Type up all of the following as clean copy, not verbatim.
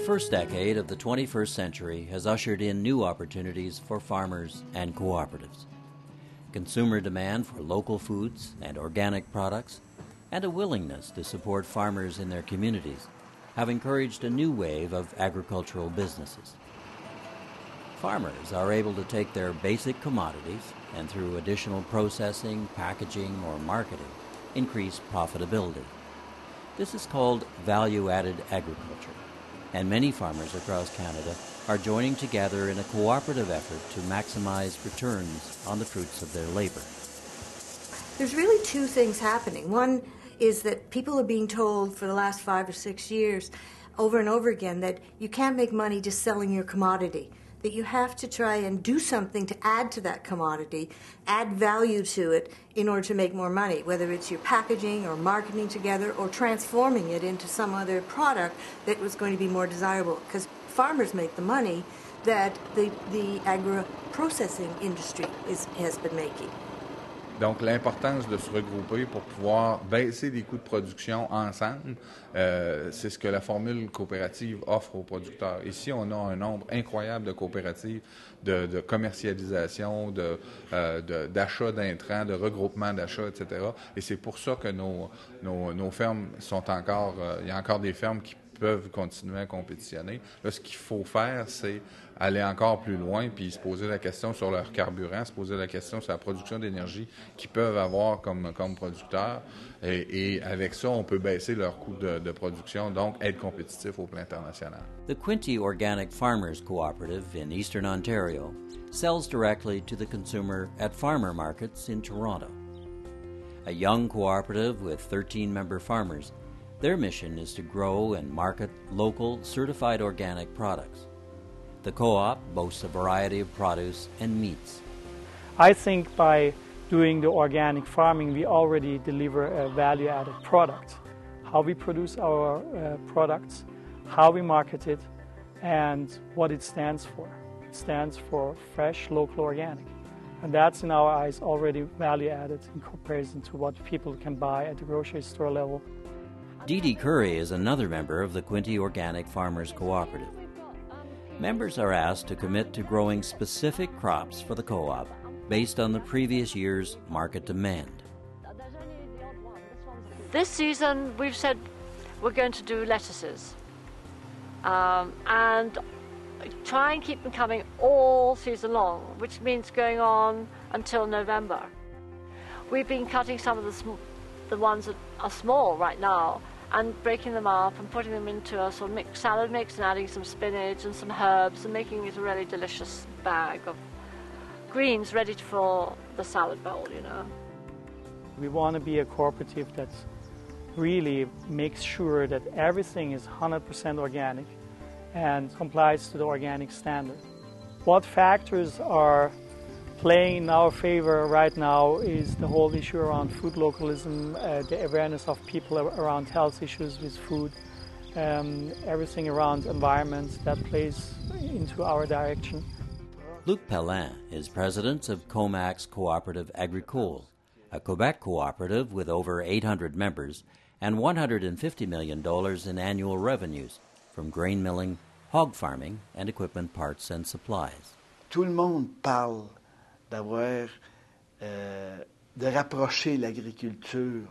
first decade of the 21st century has ushered in new opportunities for farmers and cooperatives. Consumer demand for local foods and organic products, and a willingness to support farmers in their communities have encouraged a new wave of agricultural businesses. Farmers are able to take their basic commodities and through additional processing, packaging, or marketing, increase profitability. This is called value-added agriculture, and many farmers across Canada are joining together in a cooperative effort to maximize returns on the fruits of their labor. There's really two things happening. One is that people are being told for the last 5 or 6 years over and over again that you can't make money just selling your commodity, that you have to try and do something to add to that commodity, add value to it in order to make more money, whether it's your packaging or marketing together or transforming it into some other product that was going to be more desirable, because farmers make the money that the agro-processing industry has been making. Donc, l'importance de se regrouper pour pouvoir baisser les coûts de production ensemble, c'est ce que la formule coopérative offre aux producteurs. Ici, on a un nombre incroyable de coopératives de commercialisation, d'achat d'intrants, de regroupement d'achats, etc. Et c'est pour ça que nos fermes sont encore... il y a encore des fermes qui peuvent continuer à compétitionner. Là, ce qu'il faut faire, c'est aller encore plus loin puis se poser la question sur leur carburant, se poser la question sur la production d'énergie qu'ils peuvent avoir comme producteurs. Et avec ça, on peut baisser leur coût de production, donc être compétitif au plan international. The Quinte Organic Farmers Cooperative in Eastern Ontario sells directly to the consumer at farmer markets in Toronto. A young cooperative with 13-member farmers, their mission is to grow and market local, certified organic products. The co-op boasts a variety of produce and meats. I think by doing the organic farming, we already deliver a value-added product. How we produce our products, how we market it, and what it stands for. It stands for fresh, local, organic. And that's, in our eyes, already value-added in comparison to what people can buy at the grocery store level. Dee Dee Curry is another member of the Quinte Organic Farmers Cooperative. Members are asked to commit to growing specific crops for the co-op based on the previous year's market demand. This season we've said we're going to do lettuces and try and keep them coming all season long, which means going on until November. We've been cutting some of the ones that are small right now and breaking them up and putting them into a sort of salad mix and adding some spinach and some herbs and making it a really delicious bag of greens ready for the salad bowl, you know. We want to be a cooperative that really makes sure that everything is 100% organic and complies to the organic standard. What factors are playing in our favor right now is the whole issue around food localism, the awareness of people around health issues with food, everything around environment that plays into our direction. Luc Pellin is president of Comax Cooperative Agricole, a Quebec cooperative with over 800 members and $150 million in annual revenues from grain milling, hog farming, and equipment parts and supplies. Tout le monde parle d'avoir, de rapprocher l'agriculture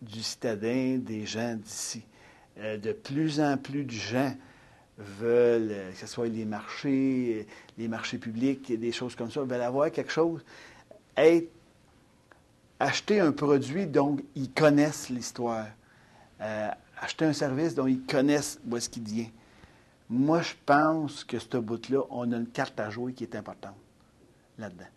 du citadin, des gens d'ici. De plus en plus de gens veulent, que ce soit les marchés publics, des choses comme ça, veulent avoir quelque chose, acheter un produit dont ils connaissent l'histoire, acheter un service dont ils connaissent où est-ce qu'il vient. Moi, je pense que ce bout-là, on a une carte à jouer qui est importante là-dedans.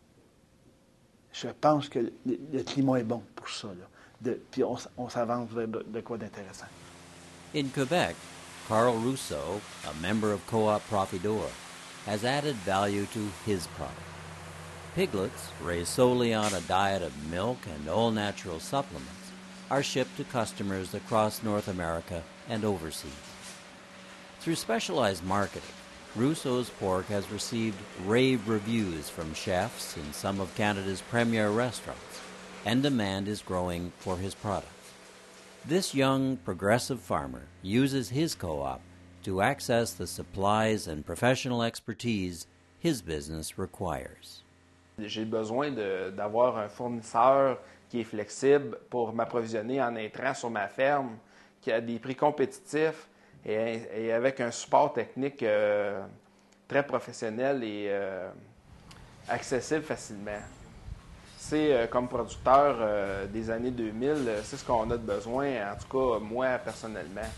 Je pense que le climat est bon pour ça, là. Puis on s'avance vers de quoi d'intéressant. In Quebec, Carl Rousseau, a member of Co-op Profidor, has added value to his product. Piglets, raised solely on a diet of milk and all-natural supplements, are shipped to customers across North America and overseas. Through specialized marketing, Rousseau's pork has received rave reviews from chefs in some of Canada's premier restaurants, and demand is growing for his products. This young, progressive farmer uses his co-op to access the supplies and professional expertise his business requires. J'ai besoin d'avoir un fournisseur qui est flexible pour m'approvisionner en intrants sur ma ferme, qui a des prix compétitifs et avec un support technique très professionnel et accessible facilement. C'est comme producteur des années 2000, c'est ce qu'on a de besoin, en tout cas moi personnellement.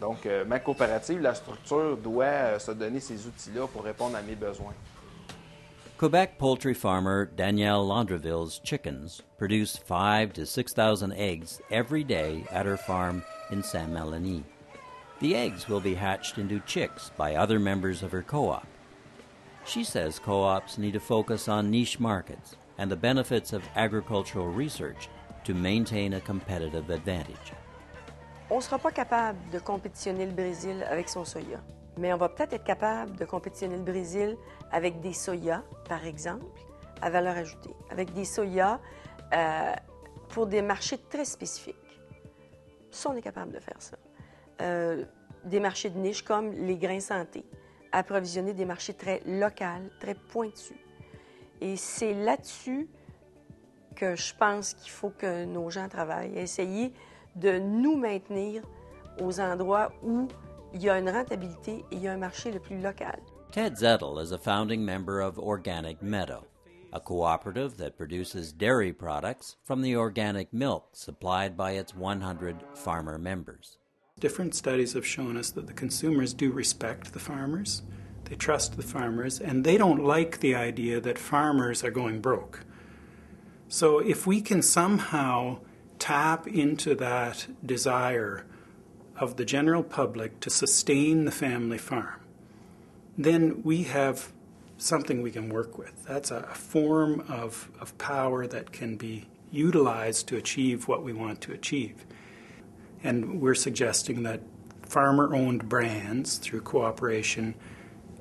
Donc ma coopérative, la structure doit se donner ces outils-là pour répondre à mes besoins. Quebec poultry farmer Danielle Landreville's chickens produce 5,000 to 6,000 eggs every day at her farm in Saint-Mélanie. The eggs will be hatched into chicks by other members of her co-op. She says co-ops need to focus on niche markets and the benefits of agricultural research to maintain a competitive advantage. On ne sera pas capable de compétitionner le Brésil avec son soya, mais on va peut-être être capable de compétitionner le Brésil avec des soya, par exemple, à valeur ajoutée, avec des soya pour des marchés très spécifiques. Ça, on est capable de faire ça. Des marchés de niche comme les grains santé, approvisionner des marchés très locaux, très pointus. Et c'est là-dessus que je pense qu'il faut que nos gens travaillent, essayer de nous maintenir aux endroits où il y a une rentabilité et il y a un marché le plus local. Ted Zettel is a founding member of Organic Meadow, a cooperative that produces dairy products from the organic milk supplied by its 100 farmer members. Different studies have shown us that the consumers do respect the farmers, they trust the farmers, and they don't like the idea that farmers are going broke. So if we can somehow tap into that desire of the general public to sustain the family farm, then we have something we can work with. That's a form of power that can be utilized to achieve what we want to achieve. And we're suggesting that farmer-owned brands through cooperation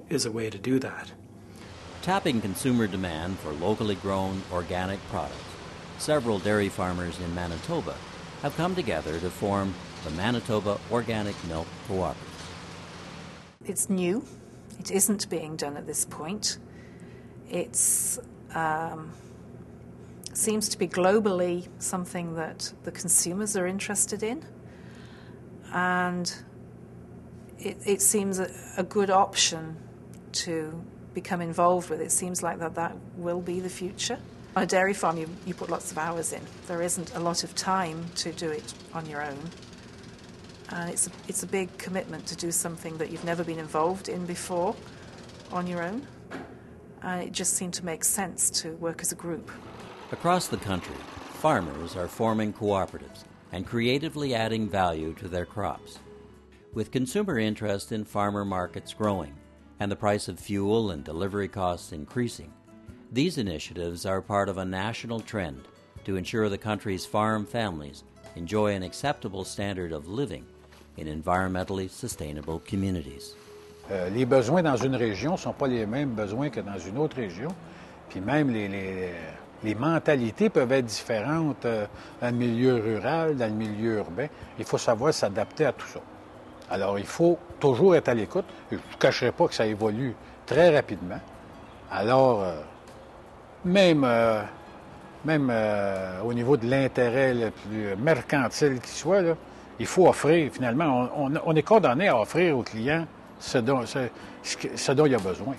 is a way to do that. Tapping consumer demand for locally grown organic products, several dairy farmers in Manitoba have come together to form the Manitoba Organic Milk Cooperative. It's new. It isn't being done at this point. It seems to be globally something that the consumers are interested in, and it seems a good option to become involved with. It seems like that will be the future. On a dairy farm, you put lots of hours in. There isn't a lot of time to do it on your own. And it's a big commitment to do something that you've never been involved in before on your own. And it just seemed to make sense to work as a group. Across the country, farmers are forming cooperatives and creatively adding value to their crops. With consumer interest in farmer markets growing and the price of fuel and delivery costs increasing, these initiatives are part of a national trend to ensure the country's farm families enjoy an acceptable standard of living in environmentally sustainable communities. Les besoins dans une région ne sont pas les mêmes besoins que dans une autre région. Puis même les mentalités peuvent être différentes dans le milieu rural, dans le milieu urbain. Il faut savoir s'adapter à tout ça. Alors, il faut toujours être à l'écoute. Je ne vous cacherai pas que ça évolue très rapidement. Alors, même au niveau de l'intérêt le plus mercantile qui soit, là, il faut offrir, finalement, on est condamné à offrir aux clients ce dont il a besoin.